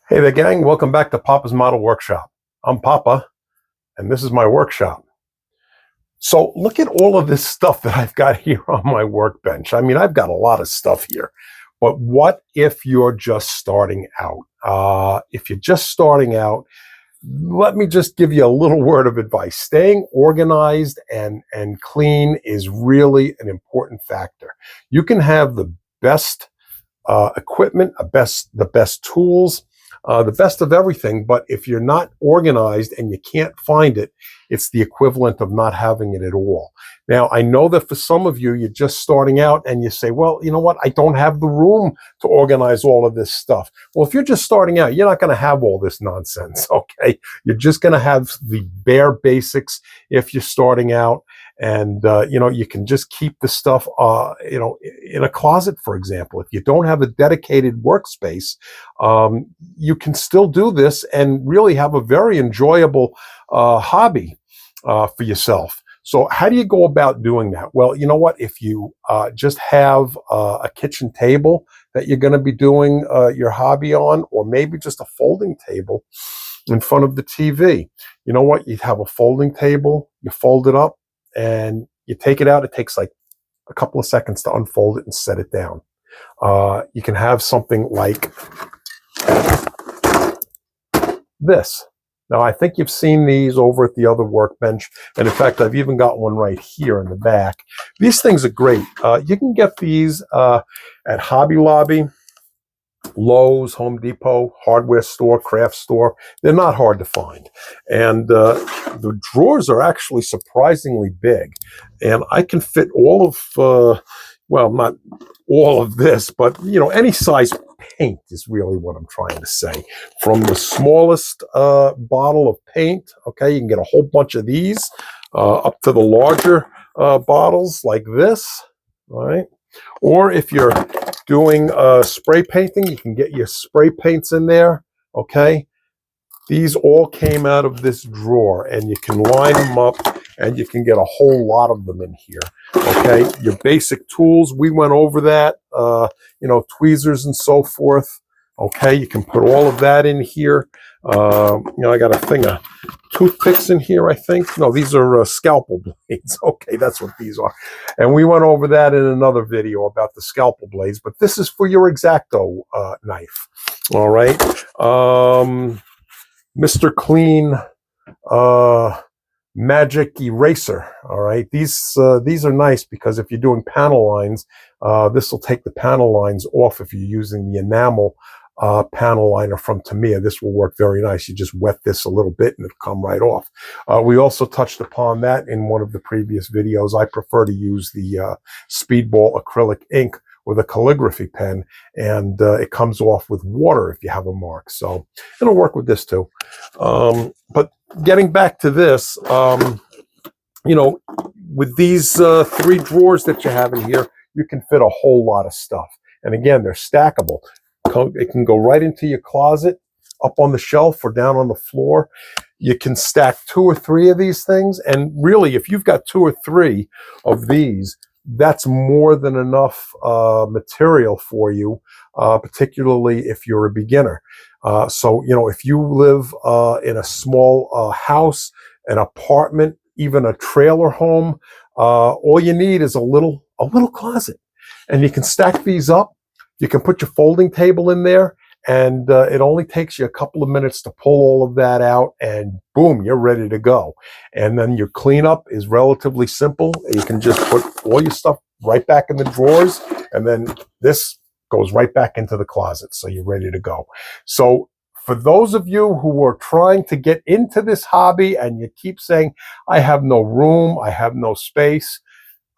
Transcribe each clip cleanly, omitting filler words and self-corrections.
Hey there, gang. Welcome back to Papa's Model Workshop. I'm Papa, and this is my workshop. So look at all of this stuff that I've got here on my workbench. I mean, I've got a lot of stuff here. But what if you're just starting out? If you're just starting out, let me just give you a little word of advice. Staying organized and clean is really an important factor. You can have the best equipment, the best tools, the best of everything. But if you're not organized and you can't find it, it's the equivalent of not having it at all. Now, I know that for some of you, you're just starting out and you say, well, you know what? I don't have the room to organize all of this stuff. Well, if you're just starting out, you're not going to have all this nonsense, okay? You're just going to have the bare basics if you're starting out. And, you can just keep the stuff, in a closet, for example. If you don't have a dedicated workspace, you can still do this and really have a very enjoyable hobby for yourself. So how do you go about doing that? Well, you know what? If you just have a kitchen table that you're going to be doing your hobby on, or maybe just a folding table in front of the TV, you know what? You have a folding table, you fold it up, and you take it out. It takes like a couple of seconds to unfold it and set it down. You can have something like this. Now, I think you've seen these over at the other workbench. And in fact, I've even got one right here in the back. These things are great. You can get these at Hobby Lobby, Lowe's, Home Depot, hardware store, craft store. They're not hard to find. And the drawers are actually surprisingly big. And I can fit all of, well, not all of this, but, any size paint is really what I'm trying to say. From the smallest bottle of paint, okay, you can get a whole bunch of these, up to the larger bottles like this, all right? Or if you're doing spray painting, you can get your spray paints in there, okay? These all came out of this drawer, and you can line them up, and you can get a whole lot of them in here, okay? Your basic tools, we went over that, tweezers and so forth, okay? You can put all of that in here. I got a thing of toothpicks in here, I think. No, these are scalpel blades. Okay, that's what these are. And we went over that in another video about the scalpel blades, but this is for your X-Acto knife, all right? Mr. Clean Magic Eraser, all right? These are nice because if you're doing panel lines, this will take the panel lines off if you're using the enamel panel liner from Tamiya. This will work very nice. You just wet this a little bit and it'll come right off. We also touched upon that in one of the previous videos. I prefer to use the Speedball acrylic ink with a calligraphy pen, and it comes off with water if you have a mark. So it'll work with this too. But getting back to this, with these three drawers that you have in here, you can fit a whole lot of stuff. And again, they're stackable. It can go right into your closet, up on the shelf or down on the floor. You can stack 2 or 3 of these things. And really, if you've got 2 or 3 of these, that's more than enough material for you, particularly if you're a beginner. So, if you live in a small house, an apartment, even a trailer home, all you need is a little closet. And you can stack these up. You can put your folding table in there, and it only takes you a couple of minutes to pull all of that out, and boom, you're ready to go. And then your cleanup is relatively simple. You can just put all your stuff right back in the drawers, and then this goes right back into the closet, so you're ready to go. So for those of you who are trying to get into this hobby and you keep saying, I have no room, I have no space,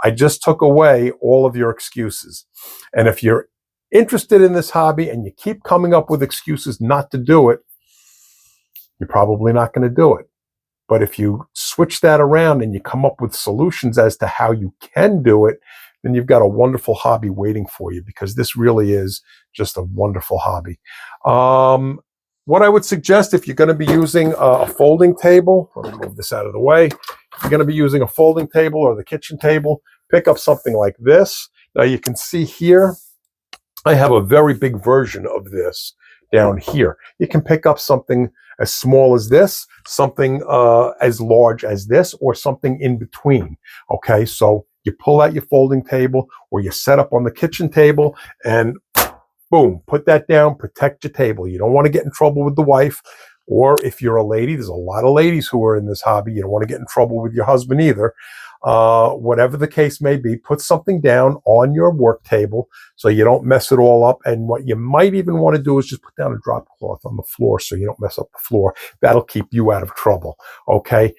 I just took away all of your excuses. And if you're interested in this hobby and you keep coming up with excuses not to do it, you're probably not going to do it. But if you switch that around and you come up with solutions as to how you can do it, then you've got a wonderful hobby waiting for you, because this really is just a wonderful hobby. What I would suggest, if you're going to be using a folding table, let me move this out of the way. If you're going to be using a folding table or the kitchen table, pick up something like this. Now you can see here, I have a very big version of this down here. You can pick up something as small as this, something as large as this, or something in between. Okay, so you pull out your folding table, or you set up on the kitchen table, and boom, put that down, protect your table. You don't want to get in trouble with the wife, or if you're a lady, there's a lot of ladies who are in this hobby. You don't want to get in trouble with your husband either. Whatever the case may be, put something down on your work table so you don't mess it all up. And what you might even want to do is just put down a drop cloth on the floor so you don't mess up the floor. That'll keep you out of trouble. Okay.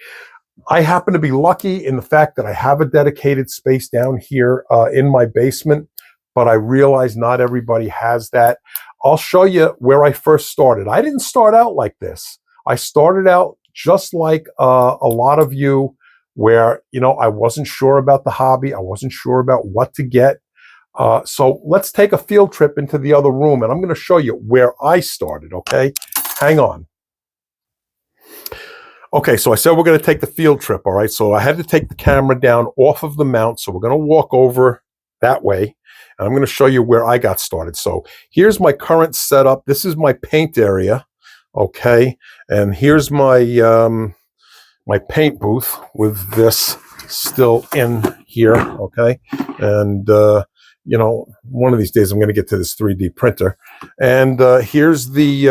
I happen to be lucky in the fact that I have a dedicated space down here in my basement, but I realize not everybody has that. I'll show you where I first started. I didn't start out like this. I started out just like a lot of you, where, you know, I wasn't sure about the hobby. I wasn't sure about what to get. So let's take a field trip into the other room, and I'm going to show you where I started, okay? Hang on. Okay, so I said we're going to take the field trip, all right? So I had to take the camera down off of the mount, so we're going to walk over that way, and I'm going to show you where I got started. So here's my current setup. This is my paint area, okay? And here's my my paint booth with this still in here, okay? And, you know, one of these days I'm going to get to this 3D printer. And here's the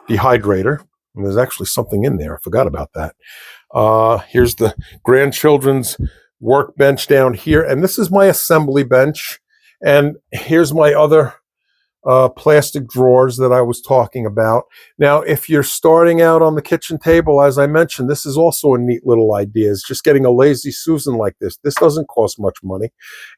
dehydrator. And there's actually something in there. I forgot about that. Here's the grandchildren's workbench down here. And this is my assembly bench. And here's my other plastic drawers that I was talking about. Now, if you're starting out on the kitchen table, as I mentioned, this is also a neat little idea. It's just getting a Lazy Susan like this. This doesn't cost much money.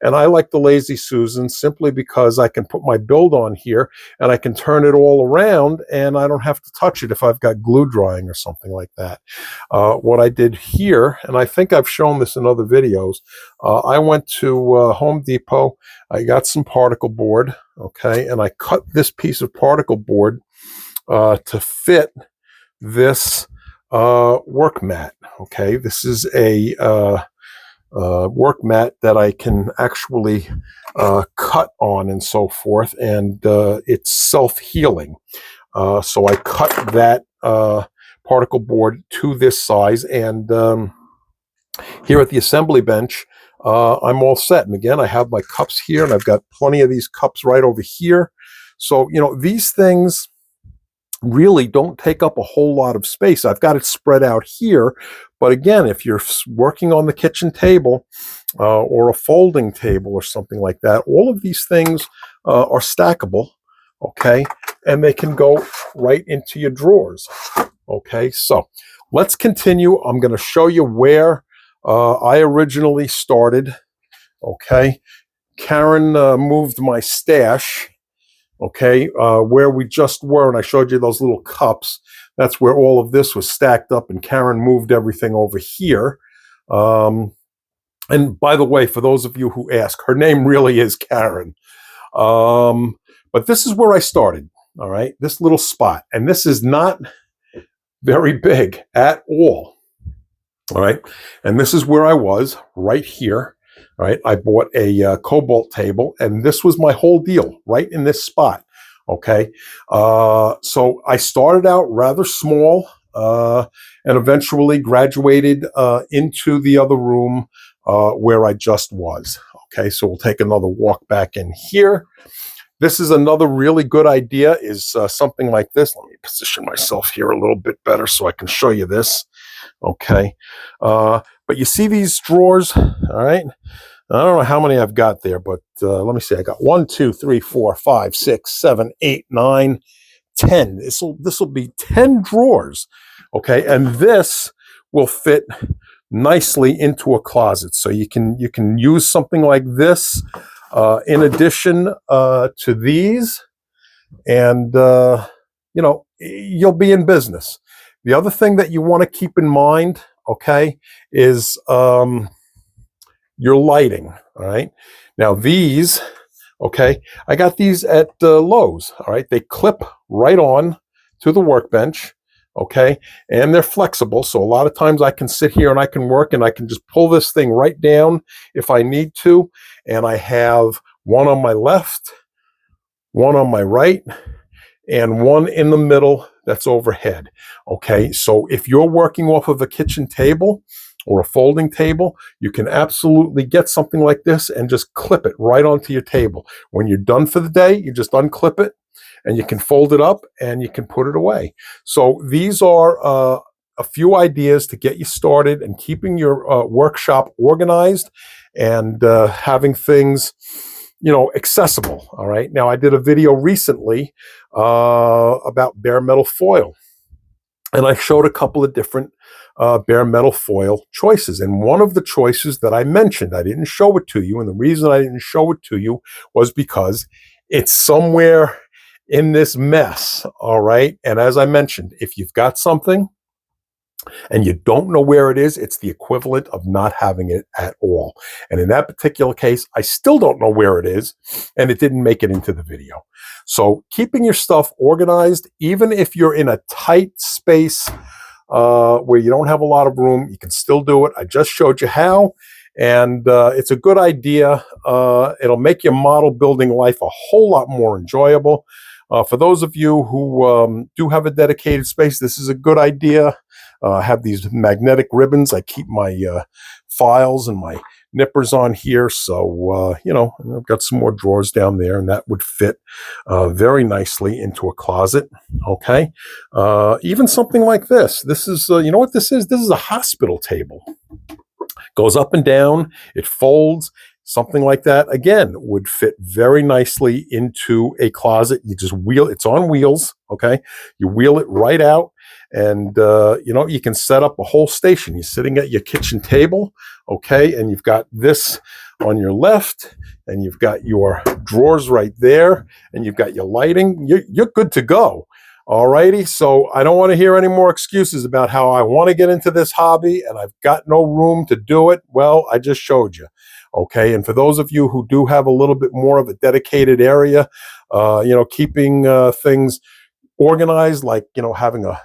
And I like the Lazy Susan simply because I can put my build on here and I can turn it all around and I don't have to touch it if I've got glue drying or something like that. What I did here, and I think I've shown this in other videos, I went to Home Depot. I got some particle board, okay, and I cut this piece of particle board to fit this work mat, okay. This is a work mat that I can actually cut on and so forth, and it's self-healing. So I cut that particle board to this size, and here at the assembly bench, I'm all set. And again, I have my cups here, and I've got plenty of these cups right over here. So, you know, these things really don't take up a whole lot of space. I've got it spread out here. But again, if you're working on the kitchen table or a folding table or something like that, all of these things are stackable, okay? And they can go right into your drawers, okay? So let's continue. I'm going to show you where I originally started, okay? Karen moved my stash, okay, where we just were, and I showed you those little cups. That's where all of this was stacked up, and Karen moved everything over here. And by the way, for those of you who ask, her name really is Karen. But this is where I started, all right, this little spot. And this is not very big at all. All right, and this is where I was, right here. All right, I bought a Cobalt table, and this was my whole deal, right in this spot. Okay, so I started out rather small, and eventually graduated into the other room where I just was. Okay, so we'll take another walk back in here. This is another really good idea, is something like this. Let me position myself here a little bit better so I can show you this. Okay, but you see these drawers, all right? I don't know how many I've got there, but let me see. I got 1, 2, 3, 4, 5, 6, 7, 8, 9, 10. This will be 10 drawers, okay? And this will fit nicely into a closet, so you can use something like this in addition to these, and you know, you'll be in business. The other thing that you want to keep in mind, okay, is your lighting, all right? Now these, okay, I got these at Lowe's, all right? They clip right on to the workbench, okay? And they're flexible, so a lot of times I can sit here and I can work and I can just pull this thing right down if I need to. And I have one on my left, one on my right, and one in the middle that's overhead. Okay, so if you're working off of a kitchen table or a folding table, you can absolutely get something like this and just clip it right onto your table. When you're done for the day, you just unclip it and you can fold it up and you can put it away. So these are a few ideas to get you started and keeping your workshop organized and having things, you know, accessible. All right. Now, I did a video recently about bare metal foil, and I showed a couple of different bare metal foil choices. And one of the choices that I mentioned, I didn't show it to you. And the reason I didn't show it to you was because it's somewhere in this mess. All right. And as I mentioned, if you've got something and you don't know where it is, it's the equivalent of not having it at all. And in that particular case, I still don't know where it is, and it didn't make it into the video. So keeping your stuff organized, even if you're in a tight space where you don't have a lot of room, you can still do it. I just showed you how, and it's a good idea. It'll make your model building life a whole lot more enjoyable. For those of you who do have a dedicated space, this is a good idea. I have these magnetic ribbons. I keep my files and my nippers on here. So, you know, I've got some more drawers down there, and that would fit very nicely into a closet. Okay. Even something like this. This is, you know what this is? This is a hospital table. Goes up and down. It folds. Something like that, again, would fit very nicely into a closet. You just wheel, it's on wheels, okay? You wheel it right out, and, you know, you can set up a whole station. You're sitting at your kitchen table, okay? And you've got this on your left, and you've got your drawers right there, and you've got your lighting. You're good to go. All righty, so I don't want to hear any more excuses about how I want to get into this hobby and I've got no room to do it. Well, I just showed you. Okay, and for those of you who do have a little bit more of a dedicated area, you know, keeping things organized, like, you know, having a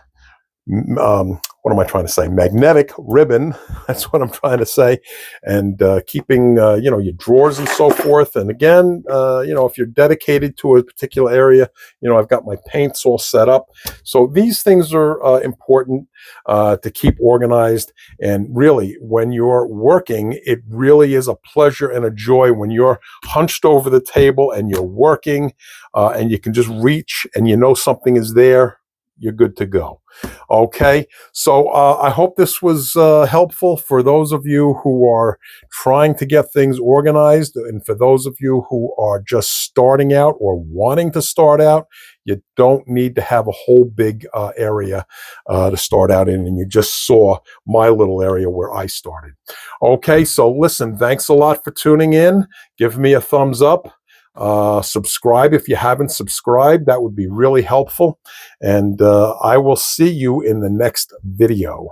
what am I trying to say? Magnetic ribbon. That's what I'm trying to say. And keeping, you know, your drawers and so forth. And again, you know, if you're dedicated to a particular area, you know, I've got my paints all set up. So these things are important to keep organized. And really, when you're working, it really is a pleasure and a joy when you're hunched over the table and you're working and you can just reach and you know something is there. You're good to go. Okay, so I hope this was helpful for those of you who are trying to get things organized, and for those of you who are just starting out or wanting to start out. You don't need to have a whole big area to start out in, and you just saw my little area where I started. Okay, so listen, thanks a lot for tuning in. Give me a thumbs up. Subscribe if you haven't subscribed. That would be really helpful. And I will see you in the next video.